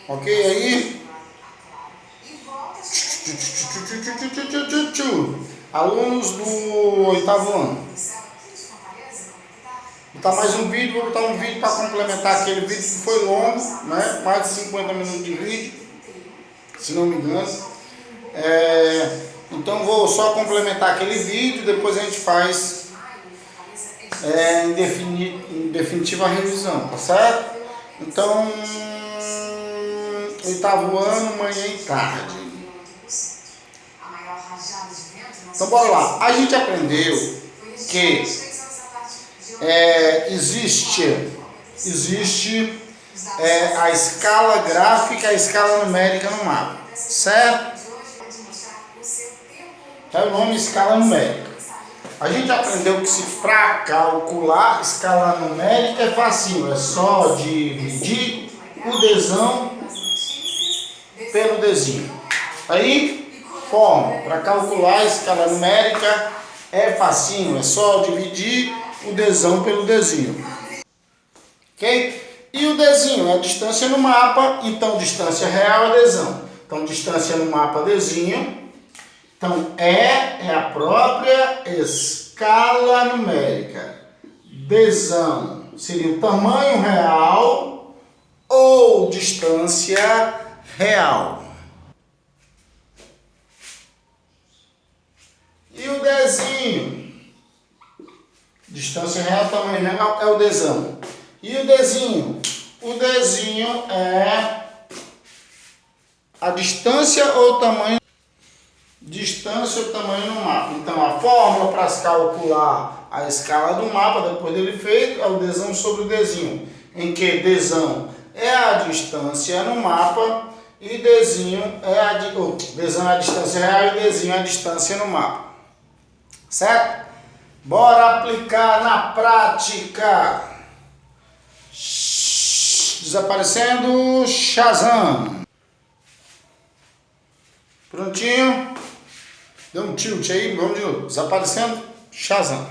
Ok aí? Alunos do oitavo ano. Vou botar mais um vídeo, vou botar um vídeo para complementar aquele vídeo que foi longo, né? Mais de 50 minutos de vídeo, se não me engano. Então vou só complementar aquele vídeo, depois a gente faz em definitiva a revisão, tá certo? Então, oitavo ano, manhã e tarde. Então bora lá. A gente aprendeu que existe a escala gráfica e a escala numérica no mapa, certo? É o nome escala numérica. A gente aprendeu que se para calcular escala numérica é fácil, é só dividir o Dzão pelo Dzinho. Aí, forma, para calcular a escala numérica é facinho, é só dividir o Dzão pelo Dzinho. Ok? E o Dzinho é a distância no mapa, então distância real é Dzão. Então distância no mapa Dzinho. Então é a própria escala numérica. Dzão seria o tamanho real ou distância real. E o Dzinho? Distância real, tamanho real é o Dzão. E o Dzinho? O Dzinho é a distância ou tamanho no mapa. Então a fórmula para se calcular a escala do mapa, depois dele feito, é o Dzão sobre o Dzinho. Em que Dzão é a distância no mapa e Dzinho Dzão é a distância real e Dzinho é a distância no mapa. Certo? Bora aplicar na prática. Desaparecendo, Shazam. Prontinho? Deu um tilt aí, vamos de novo. Desaparecendo, Shazam.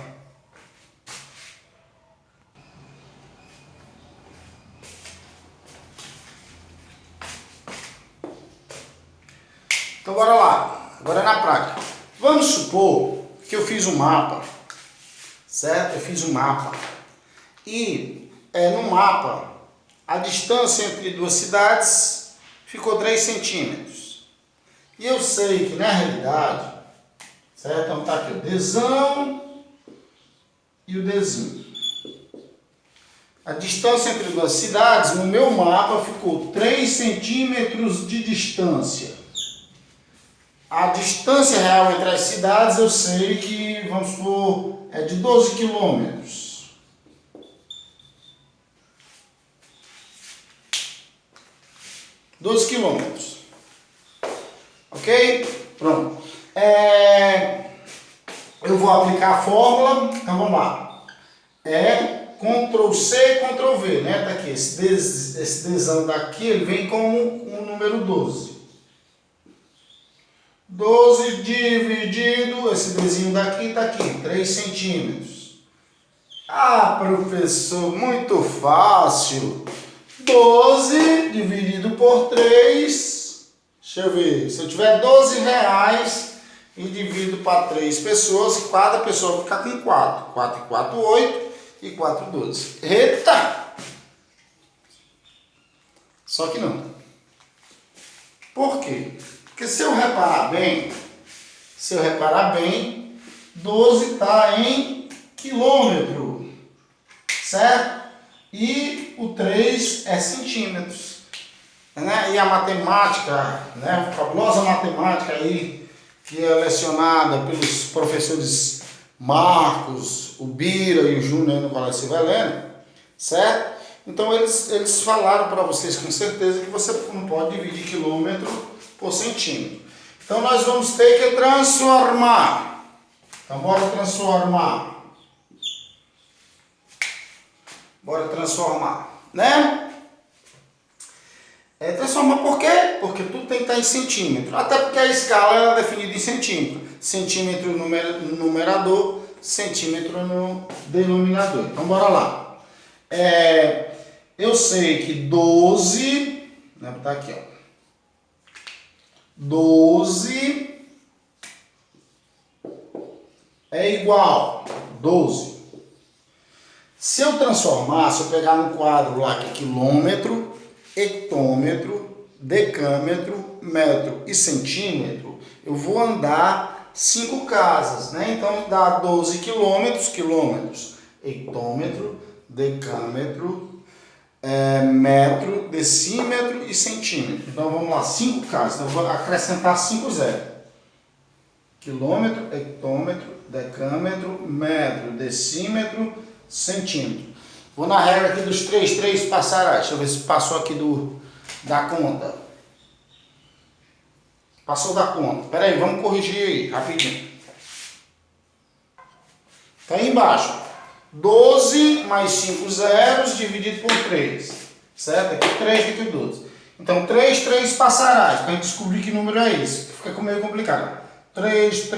Então bora lá, agora na prática. Vamos supor que eu fiz um mapa, certo? Eu fiz um mapa e no mapa a distância entre duas cidades ficou 3 centímetros. E eu sei que na realidade, certo? Então tá aqui o Dzão e o Dzinho. A distância entre duas cidades no meu mapa ficou 3 centímetros de distância. A distância real entre as cidades eu sei que, vamos supor, é de 12 quilômetros. Ok? Pronto. Eu vou aplicar a fórmula, então vamos lá. Ctrl C, Ctrl V, né? Tá aqui, esse Dzão daqui, ele vem como o número 12. 12 dividido, esse Dzinho daqui está aqui, 3 centímetros. Ah, professor, muito fácil. 12 dividido por 3, deixa eu ver, se eu tiver 12 reais e divido para 3 pessoas, cada pessoa vai ficar com 4. 4 e 4, 8 e 4, 12. Eita! Só que não. Por quê? Porque se eu reparar bem, 12 está em quilômetro, certo? E o 3 é centímetros. Né? E a matemática, né? A fabulosa matemática aí, que é lecionada pelos professores Marcos, o Bira e o Júnior no Colégio Silva Helena, certo? Então eles falaram para vocês com certeza que você não pode dividir quilômetro por centímetro. Então nós vamos ter que transformar. Então bora transformar. Né? Transformar por quê? Porque tudo tem que estar em centímetro. Até porque a escala é definida em centímetro. Centímetro no numerador, centímetro no denominador. Então bora lá. Eu sei que 12, né, vou botar aqui, ó. 12 é igual 12. Se eu transformar, se eu pegar no quadro lá que é quilômetro, hectômetro, decâmetro, metro e centímetro, eu vou andar 5 casas, né? Então dá 12 quilômetros, hectômetro, decâmetro, metro, decímetro e centímetro. Então vamos lá, 5 casas. Então eu vou acrescentar 5 zeros. Quilômetro, hectômetro, decâmetro, metro, decímetro, centímetro. Vou na regra aqui dos 3 passarás. Deixa eu ver se passou aqui da conta. Passou da conta. Espera aí, vamos corrigir aí, rapidinho. Tá aí embaixo. 12 mais 5 zeros dividido por 3. Certo? Aqui 3, aqui 12. Então 3 passarás. Para a gente descobrir que número é esse. Fica meio complicado. 3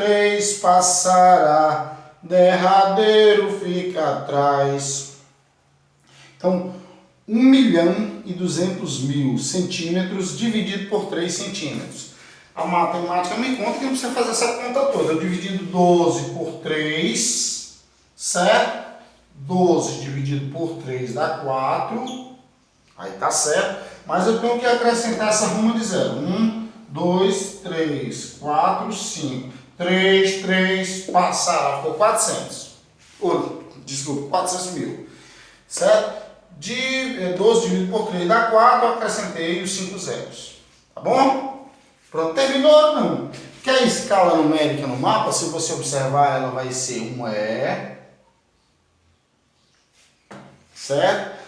passará. Derradeiro fica atrás. Então, 1.200.000 centímetros dividido por 3 centímetros. A matemática me conta que não precisa fazer essa conta toda. Eu dividido 12 por 3, certo? 12 dividido por 3 dá 4. Aí tá certo. Mas eu tenho que acrescentar essa ruma de zero. 1, 2, 3, 4, 5. 3 passará, ficou 400. Desculpa, 400 mil. Certo? 12 dividido por 3 dá 4, eu acrescentei os 5 zeros. Tá bom? Pronto, terminou? Não. Porque a escala numérica no mapa, se você observar, ela vai ser um E. Certo?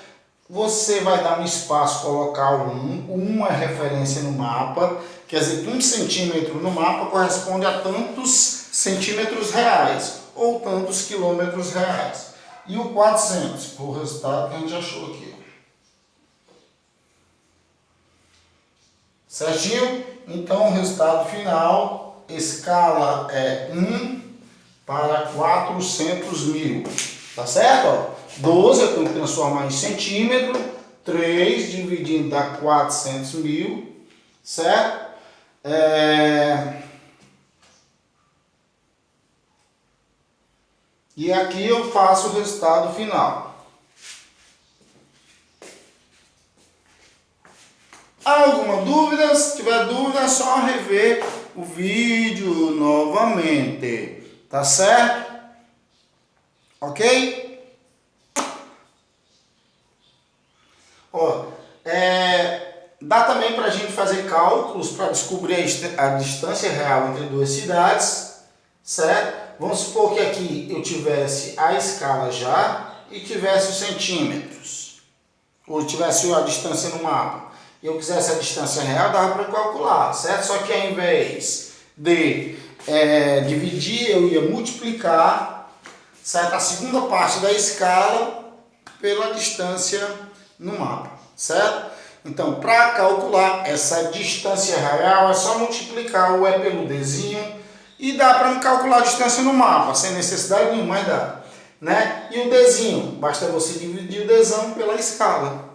Você vai dar um espaço, colocar o 1. 1 é referência no mapa. Quer dizer que 1 centímetro no mapa corresponde a tantos centímetros reais ou tantos quilômetros reais. E o 400, foi o resultado que a gente achou aqui. Certinho? Então o resultado final, escala é 1 para 400 mil. Tá certo? Ó, 12 eu tenho que transformar em centímetro. 3 dividindo dá 400 mil. Certo? E aqui eu faço o resultado final. Alguma dúvida? Se tiver dúvida, é só rever o vídeo novamente. Tá certo? Ok? Ó, dá também para a gente fazer cálculos para descobrir a distância real entre duas cidades, certo? Vamos supor que aqui eu tivesse a escala já e tivesse os centímetros, ou tivesse a distância no mapa. E eu quisesse a distância real, dava para calcular, certo? Só que ao invés de dividir, eu ia multiplicar, certo? A segunda parte da escala pela distância no mapa, certo? Então, para calcular essa distância real, é só multiplicar o E pelo Dzinho e dá para calcular a distância no mapa, sem necessidade nenhuma, mas dá. Né? E o Dzinho, basta você dividir o Dzão pela escala.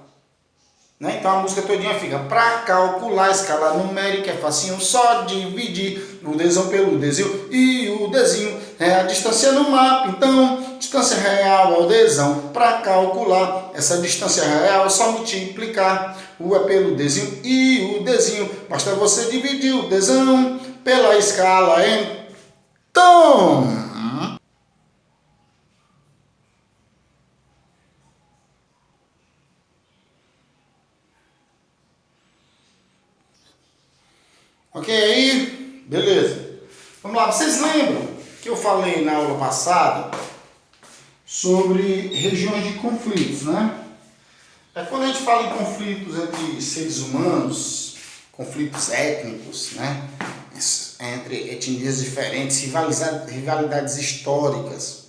Né? Então a música todinha fica, para calcular a escala numérica é facinho, só dividir o Dzão pelo Dzinho e o Dzinho é a distância no mapa, então distância real é o Dzão. Para calcular essa distância real é só multiplicar o E pelo Dzinho e o Dzinho, basta você dividir o Dzão pela escala, então... Ok aí? Beleza. Vamos lá, vocês lembram que eu falei na aula passada sobre regiões de conflitos, né? Quando a gente fala em conflitos entre seres humanos, conflitos étnicos, né? Entre etnias diferentes, rivalidades históricas,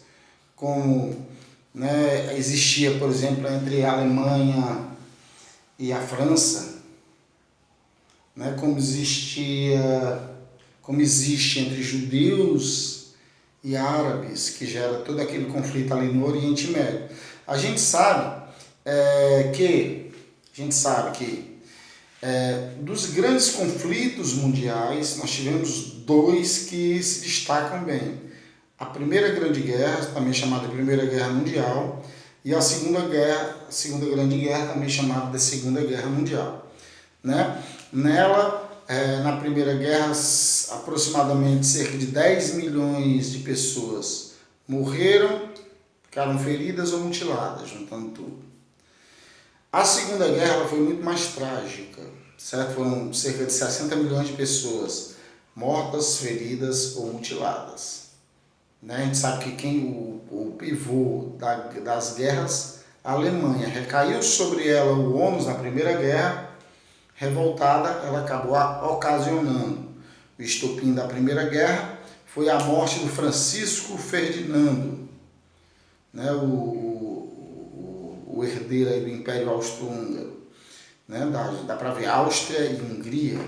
como, né, existia, por exemplo, entre a Alemanha e a França, né, como existe entre judeus e árabes, que gera todo aquele conflito ali no Oriente Médio. A gente sabe que a gente sabe que dos grandes conflitos mundiais, nós tivemos dois que se destacam bem. A Primeira Grande Guerra, também chamada Primeira Guerra Mundial, e a Segunda Grande Guerra, também chamada de Segunda Guerra Mundial. Né? Nela, na Primeira Guerra, aproximadamente cerca de 10 milhões de pessoas morreram, ficaram feridas ou mutiladas, juntando tudo. A Segunda Guerra foi muito mais trágica, certo? Foram cerca de 60 milhões de pessoas mortas, feridas ou mutiladas. Né? A gente sabe que o pivô das guerras, a Alemanha, recaiu sobre ela o ônus na Primeira Guerra. Revoltada, ela acabou ocasionando o estopim da Primeira Guerra, foi a morte do Francisco Ferdinando, né? o herdeiro aí do Império Austro-Húngaro, né? Dá para ver Áustria e Hungria.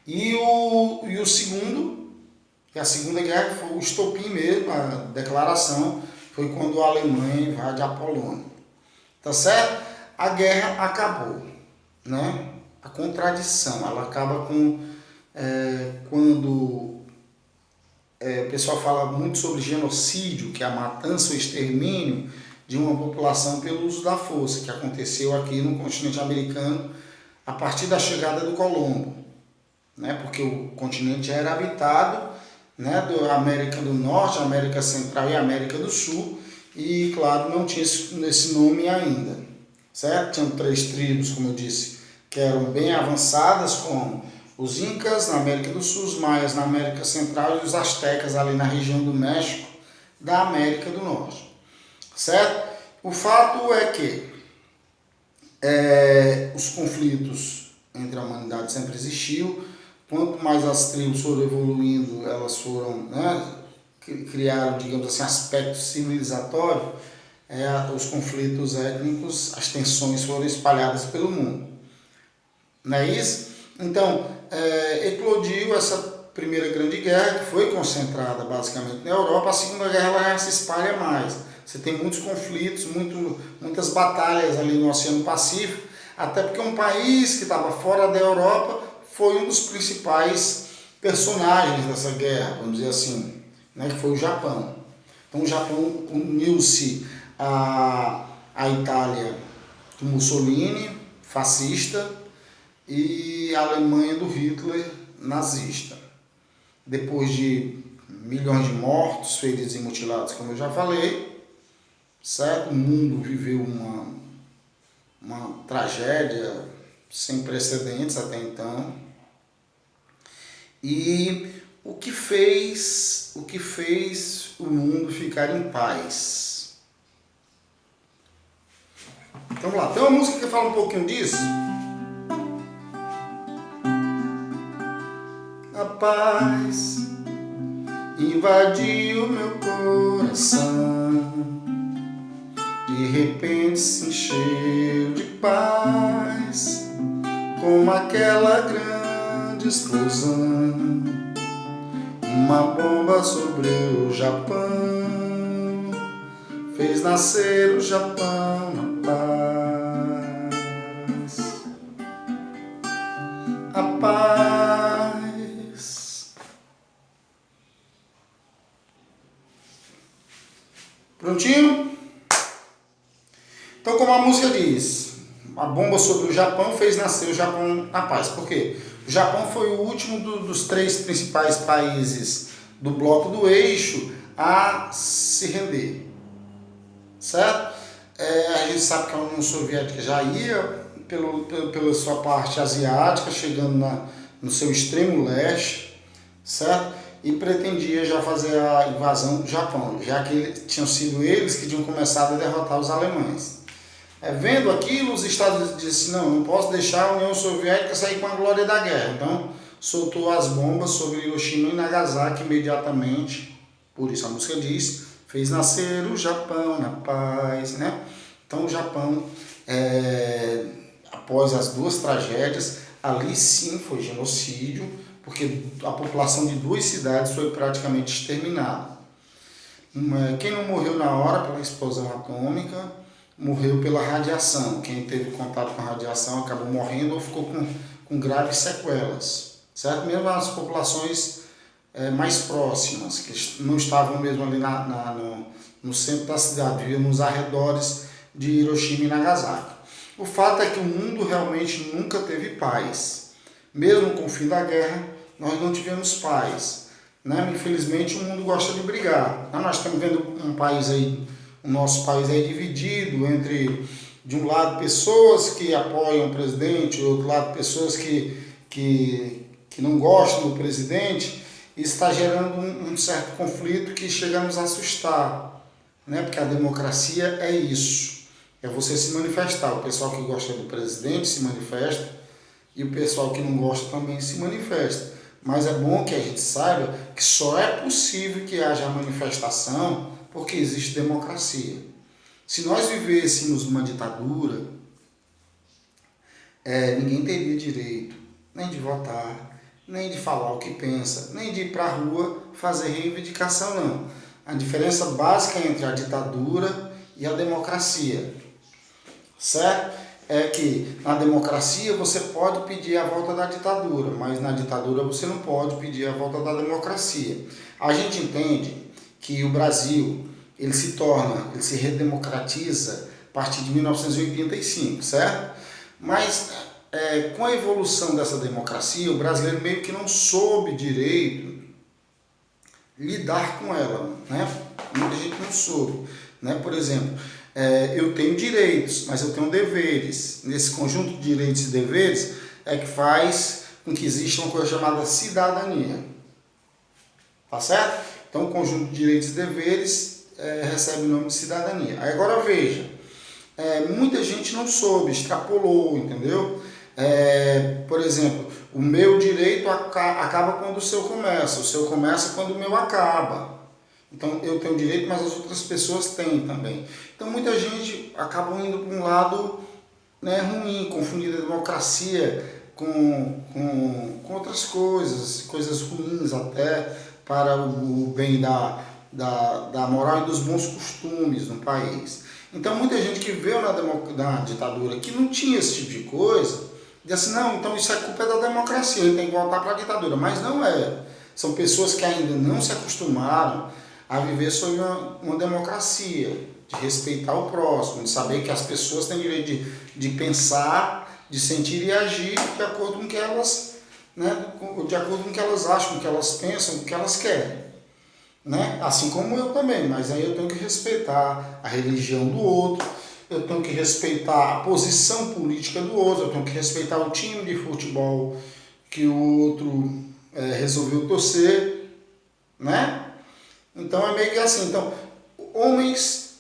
E o segundo, que a Segunda Guerra foi o estopim mesmo, a declaração, foi quando a Alemanha invade a Polônia. Tá certo? A guerra acabou, né? A contradição, ela acaba com quando o pessoal fala muito sobre genocídio, que é a matança ou extermínio de uma população pelo uso da força, que aconteceu aqui no continente americano a partir da chegada do Colombo, né? Porque o continente já era habitado, né, da América do Norte, América Central e América do Sul, e claro, não tinha esse nome ainda, certo? Tinham 3 tribos, como eu disse, que eram bem avançadas, como os Incas na América do Sul, os Maias na América Central e os Astecas ali na região do México, da América do Norte, certo? O fato é que os conflitos entre a humanidade sempre existiu. Quanto mais as tribos foram evoluindo, elas foram, né, criaram, digamos assim, aspectos civilizatórios, os conflitos étnicos, as tensões foram espalhadas pelo mundo. Não é isso? Então, eclodiu essa Primeira Grande Guerra, que foi concentrada basicamente na Europa. A Segunda Guerra ela já se espalha mais. Você tem muitos conflitos, muitas batalhas ali no Oceano Pacífico, até porque um país que estava fora da Europa foi um dos principais personagens dessa guerra, vamos dizer assim, né, que foi o Japão. Então o Japão uniu-se à Itália do Mussolini, fascista, e a Alemanha do Hitler, nazista. Depois de milhões de mortos, feridos e mutilados, como eu já falei, certo? O mundo viveu uma tragédia sem precedentes até então. E o que fez o mundo ficar em paz? Vamos lá, tem uma música que fala um pouquinho disso. A paz invadiu meu coração, de repente se encheu de paz, como aquela grande explosão, uma bomba sobre o Japão, fez nascer o Japão na paz. A paz. Prontinho? Então, como a música diz, a bomba sobre o Japão fez nascer o Japão na paz. Por quê? O Japão foi o último dos 3 principais países do bloco do eixo a se render. Certo? A gente sabe que a União Soviética já ia pela sua parte asiática, chegando no seu extremo leste, certo? E pretendia já fazer a invasão do Japão, já que tinham sido eles que tinham começado a derrotar os alemães. Vendo aquilo, os Estados Unidos disseram, não posso deixar a União Soviética sair com a glória da guerra. Então, soltou as bombas sobre Hiroshima e Nagasaki imediatamente. Por isso a música diz, fez nascer o Japão na paz, né? Então, o Japão, após as 2 tragédias, ali sim foi genocídio, porque a população de 2 cidades foi praticamente exterminada. Quem não morreu na hora pela explosão atômica, morreu pela radiação. Quem teve contato com a radiação acabou morrendo ou ficou com graves sequelas, certo? Mesmo as populações mais próximas, que não estavam mesmo ali no centro da cidade, viviam nos arredores de Hiroshima e Nagasaki. O fato é que o mundo realmente nunca teve paz. Mesmo com o fim da guerra, nós não tivemos paz, né? Infelizmente o mundo gosta de brigar. Nós estamos vendo o nosso país aí dividido entre, de um lado, pessoas que apoiam o presidente, do outro lado, pessoas que não gostam do presidente. Isso está gerando um certo conflito que chega a nos assustar, né? Porque a democracia é isso, é você se manifestar. O pessoal que gosta do presidente se manifesta e o pessoal que não gosta também se manifesta. Mas é bom que a gente saiba que só é possível que haja manifestação porque existe democracia. Se nós vivêssemos numa ditadura, ninguém teria direito nem de votar, nem de falar o que pensa, nem de ir para a rua fazer reivindicação, não. A diferença básica entre a ditadura e a democracia, certo? É que na democracia você pode pedir a volta da ditadura, mas na ditadura você não pode pedir a volta da democracia. A gente entende que o Brasil ele se redemocratiza a partir de 1985, certo? Mas com a evolução dessa democracia, o brasileiro meio que não soube direito lidar com ela, né? Muita gente não soube, né? Por exemplo, eu tenho direitos, mas eu tenho deveres. Nesse conjunto de direitos e deveres é que faz com que exista uma coisa chamada cidadania, tá certo? Então, o conjunto de direitos e deveres recebe o nome de cidadania. Aí, agora veja, muita gente não soube, extrapolou, entendeu? Por exemplo, o meu direito acaba quando o seu começa quando o meu acaba. Então eu tenho direito, mas as outras pessoas têm também. Então muita gente acaba indo para um lado, né, ruim, confundindo a democracia com outras coisas ruins até para o bem da moral e dos bons costumes no país. Então muita gente que veio na ditadura que não tinha esse tipo de coisa, diz assim, não, então isso é culpa da democracia, ele tem que voltar para a ditadura. Mas não é. São pessoas que ainda não se acostumaram a viver sob uma democracia, de respeitar o próximo, de saber que as pessoas têm direito de pensar, de sentir e agir de acordo com o que elas, né, de acordo com o que elas acham, com o que elas pensam, com o que elas querem. Né? Assim como eu também, mas aí eu tenho que respeitar a religião do outro, eu tenho que respeitar a posição política do outro, eu tenho que respeitar o time de futebol que o outro resolveu torcer, né? Então é meio que assim. Então, homens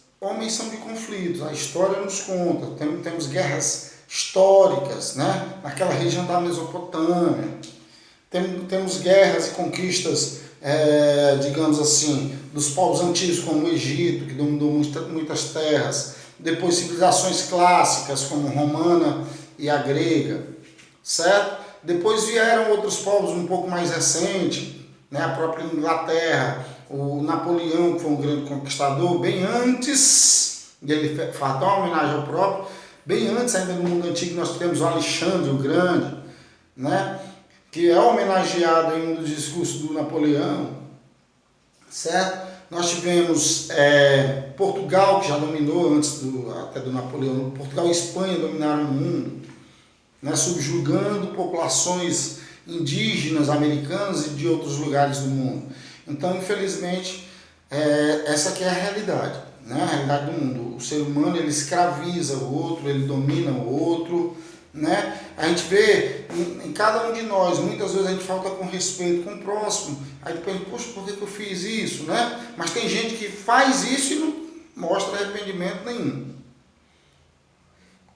são de conflitos, a história nos conta, temos guerras históricas, né? Naquela região da Mesopotâmia, temos guerras e conquistas, digamos assim, dos povos antigos como o Egito, que dominou muitas terras, depois civilizações clássicas como a romana e a grega, certo? Depois vieram outros povos um pouco mais recentes, né? A própria Inglaterra, o Napoleão, que foi um grande conquistador, bem antes dele fazer uma homenagem ao próprio, bem antes ainda no mundo antigo nós temos o Alexandre o Grande, né? Que é homenageado em um dos discursos do Napoleão, certo? Nós tivemos Portugal, que já dominou antes até do Napoleão. Portugal e Espanha dominaram o mundo, né, subjugando populações indígenas, americanas e de outros lugares do mundo. Então, infelizmente, essa aqui é a realidade, né? A realidade do mundo. O ser humano ele escraviza o outro, ele domina o outro, né? A gente vê em cada um de nós, muitas vezes a gente falta com respeito com o próximo, aí depois, poxa, por que eu fiz isso, né? Mas tem gente que faz isso e não mostra arrependimento nenhum.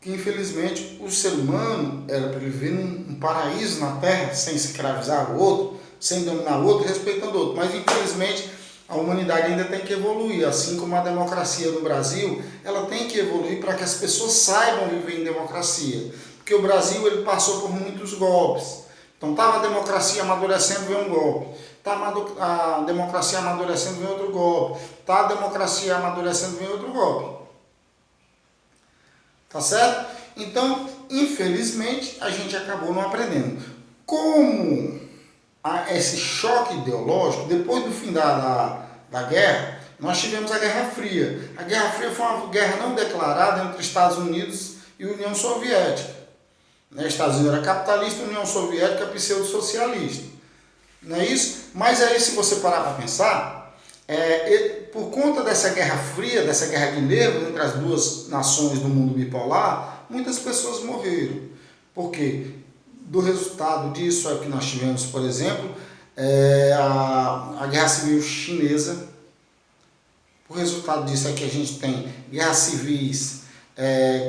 Que infelizmente o ser humano era para viver num paraíso na terra, sem escravizar o outro, sem dominar o outro, respeitando o outro. Mas infelizmente a humanidade ainda tem que evoluir, assim como a democracia no Brasil, ela tem que evoluir para que as pessoas saibam viver em democracia. Porque o Brasil ele passou por muitos golpes. Então estava a democracia amadurecendo, veio um golpe. Está a democracia amadurecendo, vem outro golpe. Está a democracia amadurecendo, vem outro golpe. Tá certo? Então, infelizmente, a gente acabou não aprendendo. Como esse choque ideológico, depois do fim da guerra, nós tivemos a Guerra Fria. A Guerra Fria foi uma guerra não declarada entre Estados Unidos e União Soviética. Estados Unidos era capitalista, União Soviética pseudo-socialista. Não é isso? Mas aí, se você parar para pensar, por conta dessa Guerra Fria, dessa guerra de nervos entre as duas nações do mundo bipolar, muitas pessoas morreram. Por quê? Do resultado disso é que nós tivemos, por exemplo, a Guerra Civil Chinesa. O resultado disso é que a gente tem guerras civis,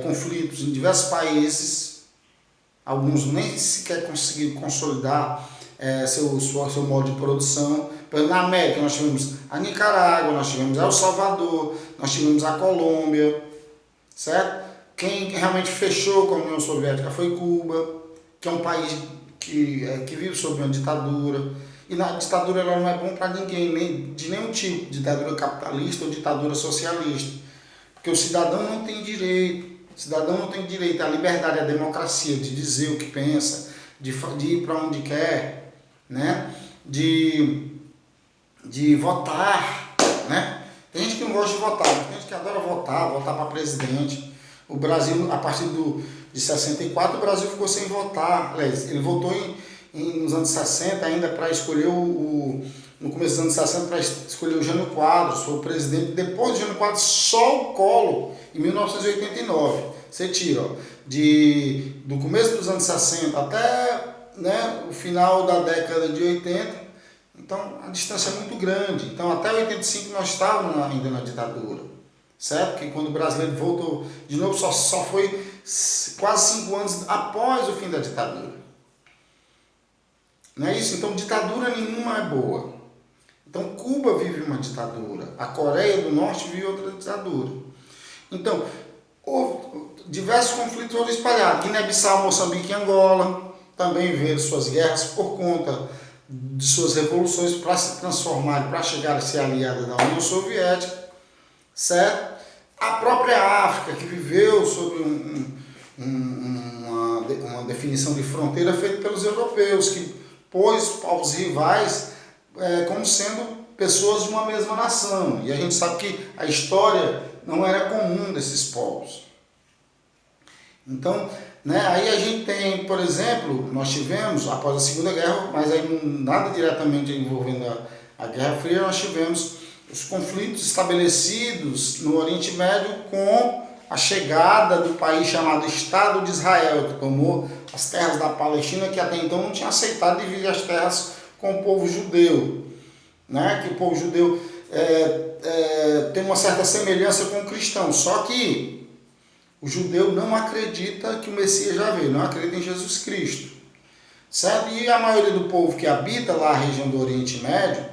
conflitos em diversos países, alguns nem sequer conseguiram consolidar seu modo de produção. Na América nós tivemos a Nicarágua, nós tivemos El Salvador, nós tivemos a Colômbia, certo? Quem realmente fechou com a União Soviética foi Cuba, que é um país que vive sob uma ditadura. E na ditadura ela não é bom para ninguém, nem de nenhum tipo, ditadura capitalista ou ditadura socialista. Porque o cidadão não tem direito, à liberdade, à democracia, de dizer o que pensa, de ir para onde quer, né? de votar, né? Tem gente que não gosta de votar, mas tem gente que adora votar para presidente. O Brasil, a partir de 64, o Brasil ficou sem votar. Aliás, ele votou nos anos 60 ainda para escolher no começo dos anos 60 para escolher o Jânio Quadros, foi o presidente. Depois do Jânio Quadros, só o Collor, em 1989. Você tira, do começo dos anos 60 até, né, o final da década de 80, então a distância é muito grande. Então até 85 nós estávamos ainda na ditadura, certo? Porque quando o brasileiro voltou de novo, só foi quase 5 anos após o fim da ditadura. Não é isso? Então ditadura nenhuma é boa. Então Cuba vive uma ditadura, a Coreia do Norte vive outra ditadura. Então, houve diversos conflitos foram espalhados. Guiné-Bissau, Moçambique e Angola também viveram suas guerras por conta de suas revoluções para se transformarem, para chegar a ser aliada da União Soviética, certo? A própria África, que viveu sob uma definição de fronteira feita pelos europeus, que pôs aos rivais como sendo pessoas de uma mesma nação. E a gente sabe que a história não era comum desses povos. Então, né, aí a gente tem, por exemplo, nós tivemos, após a Segunda Guerra, mas aí nada diretamente envolvendo a Guerra Fria, nós tivemos os conflitos estabelecidos no Oriente Médio com a chegada do país chamado Estado de Israel, que tomou as terras da Palestina, que até então não tinha aceitado dividir as terras com o povo judeu. Né? Que o povo judeu tem uma certa semelhança com o cristão, só que o judeu não acredita que o Messias já veio, não acredita em Jesus Cristo, certo? E a maioria do povo que habita lá a região do Oriente Médio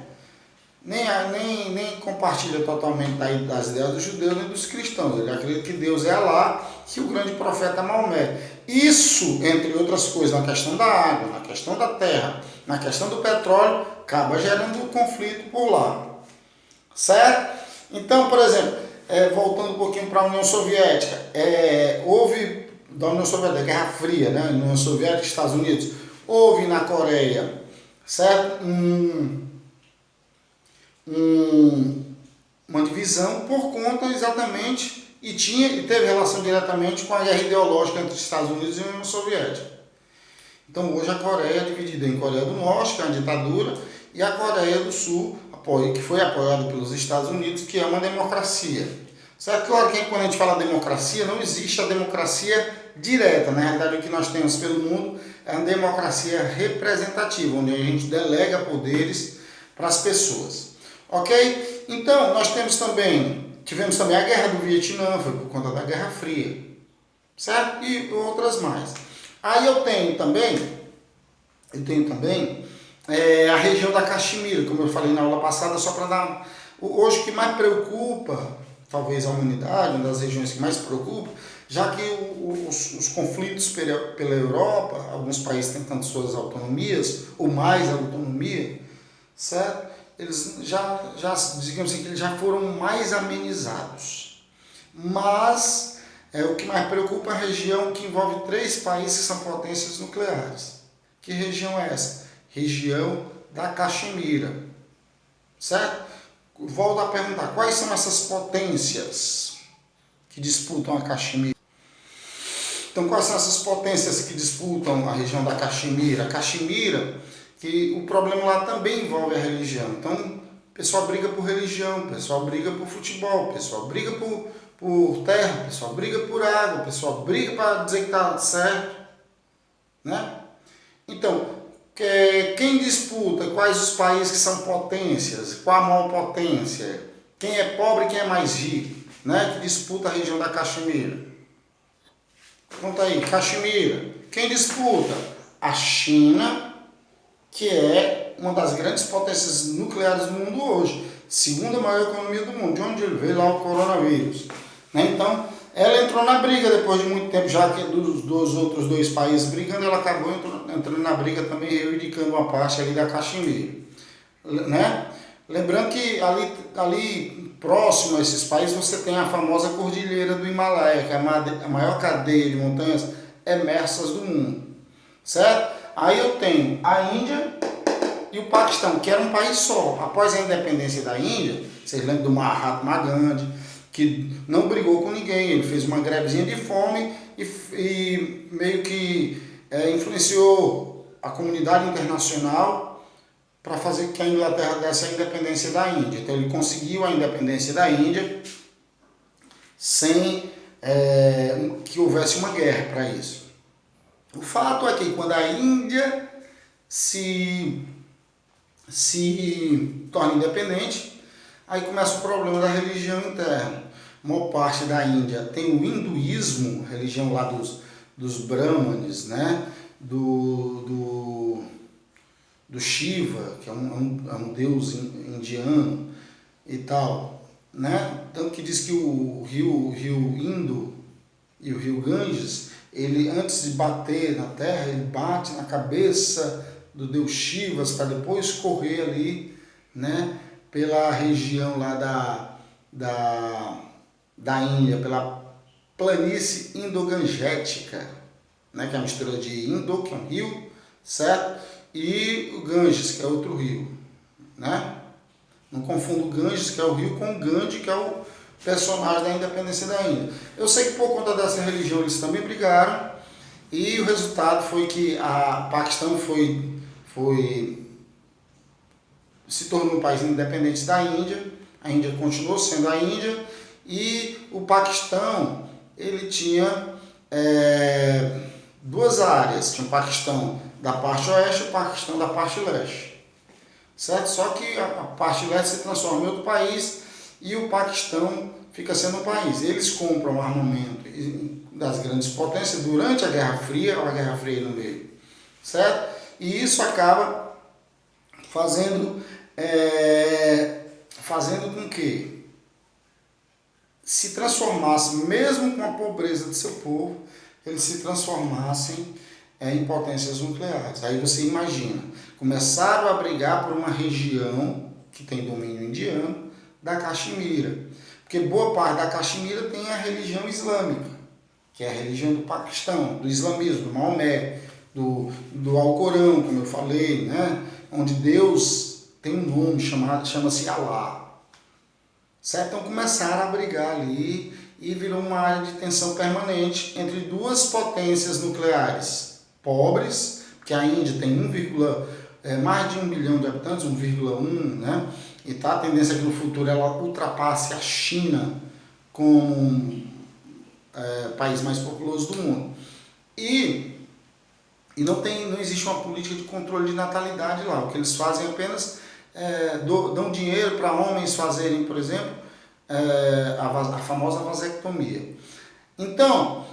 nem compartilha totalmente das ideias dos judeus nem dos cristãos. Ele acredita que Deus é Alá, que o grande profeta é Maomé. Isso, entre outras coisas, na questão da água, na questão da terra, na questão do petróleo, acaba gerando conflito por lá, certo? Então, por exemplo, voltando um pouquinho para a União Soviética, houve, da União Soviética, Guerra Fria, né? União Soviética e Estados Unidos, houve na Coreia, certo? Uma divisão por conta exatamente, e teve relação diretamente com a guerra ideológica entre os Estados Unidos e a União Soviética. Então hoje a Coreia é dividida em Coreia do Norte, que é uma ditadura, e a Coreia do Sul, que foi apoiada pelos Estados Unidos, que é uma democracia. Certo? Claro que quando a gente fala democracia, não existe a democracia direta. Na realidade, o que nós temos pelo mundo é uma democracia representativa, onde a gente delega poderes para as pessoas. Ok? Então, nós tivemos também a Guerra do Vietnã, foi por conta da Guerra Fria. Certo? E outras mais. Aí eu tenho também a região da Caxemira, como eu falei na aula passada, só para dar... Hoje o que mais preocupa, talvez a humanidade, uma das regiões que mais preocupa, já que os conflitos pela Europa, alguns países tentando suas autonomias, ou mais autonomia, certo? Eles digamos assim, que eles já foram mais amenizados. Mas O que mais preocupa é a região que envolve 3 países que são potências nucleares. Que região é essa? Região da Caxemira. Certo? Volto a perguntar, quais são essas potências que disputam a Caxemira? Então, quais são essas potências que disputam a região da Caxemira? A Caxemira, que o problema lá também envolve a religião. Então, o pessoal briga por religião, o pessoal briga por futebol, o pessoal briga por terra, o pessoal briga por água, o pessoal briga para dizer que está certo. Né? Então, quem disputa, quais os países que são potências, qual a maior potência, quem é pobre e quem é mais rico, né? Que disputa a região da Caxemira. Conta aí, Caxemira. Quem disputa? A China, que é uma das grandes potências nucleares do mundo hoje. Segunda maior economia do mundo. De onde ele veio lá o coronavírus. Né? Então, ela entrou na briga depois de muito tempo, já que dos outros 2 países brigando, ela acabou entrando na briga também, reivindicando uma parte ali da Caxemira. Né? Lembrando que ali próximo a esses países você tem a famosa Cordilheira do Himalaia, que é a maior cadeia de montanhas emersas do mundo. Certo? Aí eu tenho a Índia e o Paquistão, que era um país só. Após a independência da Índia, vocês lembram do Mahatma Gandhi, que não brigou com ninguém, ele fez uma grevezinha de fome e meio que influenciou a comunidade internacional para fazer que a Inglaterra desse a independência da Índia. Então ele conseguiu a independência da Índia sem que houvesse uma guerra para isso. O fato é que quando a Índia se torna independente, aí começa o problema da religião interna. Uma parte da Índia tem o hinduísmo, religião lá dos brahmanes, né? Do Shiva, que é um deus indiano e tal, né? Tanto que diz que o rio Indo e o rio Ganges, ele antes de bater na terra, ele bate na cabeça do deus Shiva para depois correr ali, né? Pela região lá da Índia, pela planície indogangética, né? Que é a mistura de Indo, que é um rio, certo? E o Ganges, que é outro rio, né? Não confunda o Ganges, que é o rio, com o Gandhi, que é o personagem da independência da Índia. Eu sei que por conta dessa religião eles também brigaram, e o resultado foi que a Paquistão se tornou um país independente da Índia, a Índia continuou sendo a Índia, e o Paquistão, ele tinha 2 áreas, tinha o Paquistão da parte oeste e o Paquistão da parte leste, certo? Só que a parte leste se transforma em outro país e o Paquistão fica sendo um país. Eles compram armamento das grandes potências durante a Guerra Fria, ou a Guerra Fria no meio, certo? E isso acaba fazendo com que se transformasse, mesmo com a pobreza do seu povo, eles se transformassem em potências nucleares. Aí você imagina, começaram a brigar por uma região que tem domínio indiano, da Caxemira. Porque boa parte da Caxemira tem a religião islâmica, que é a religião do Paquistão, do islamismo, do Maomé, do Alcorão, como eu falei, né? Onde Deus tem um nome, chama-se Alá. Certo? Então começaram a brigar ali e virou uma área de tensão permanente entre 2 potências nucleares pobres, que a Índia tem mais de 1 bilhão de habitantes, 1,1, né? E tá a tendência é que no futuro ela ultrapasse a China como país mais populoso do mundo. E não existe uma política de controle de natalidade lá. O que eles fazem apenas dão dinheiro para homens fazerem, por exemplo, a famosa vasectomia. Então,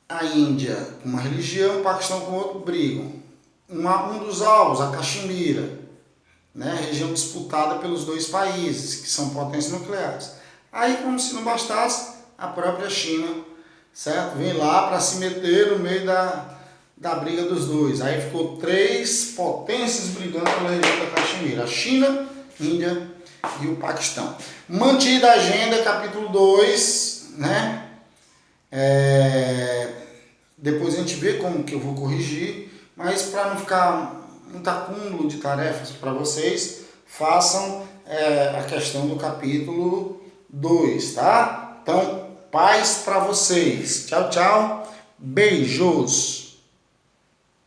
a Índia com uma religião, o Paquistão com outro brigam. Um dos alvos, a Caxemira, né, região disputada pelos 2 países, que são potências nucleares. Aí, como se não bastasse, a própria China, certo? Vem lá para se meter no meio da briga dos 2. Aí ficou 3 potências brigando pela região da Caxemira. A China, Índia e o Paquistão. Mantida a agenda, capítulo 2, né? Depois a gente vê como que eu vou corrigir, mas para não ficar muito acúmulo de tarefas para vocês, façam a questão do capítulo 2, tá? Então, paz para vocês. Tchau, tchau. Beijos.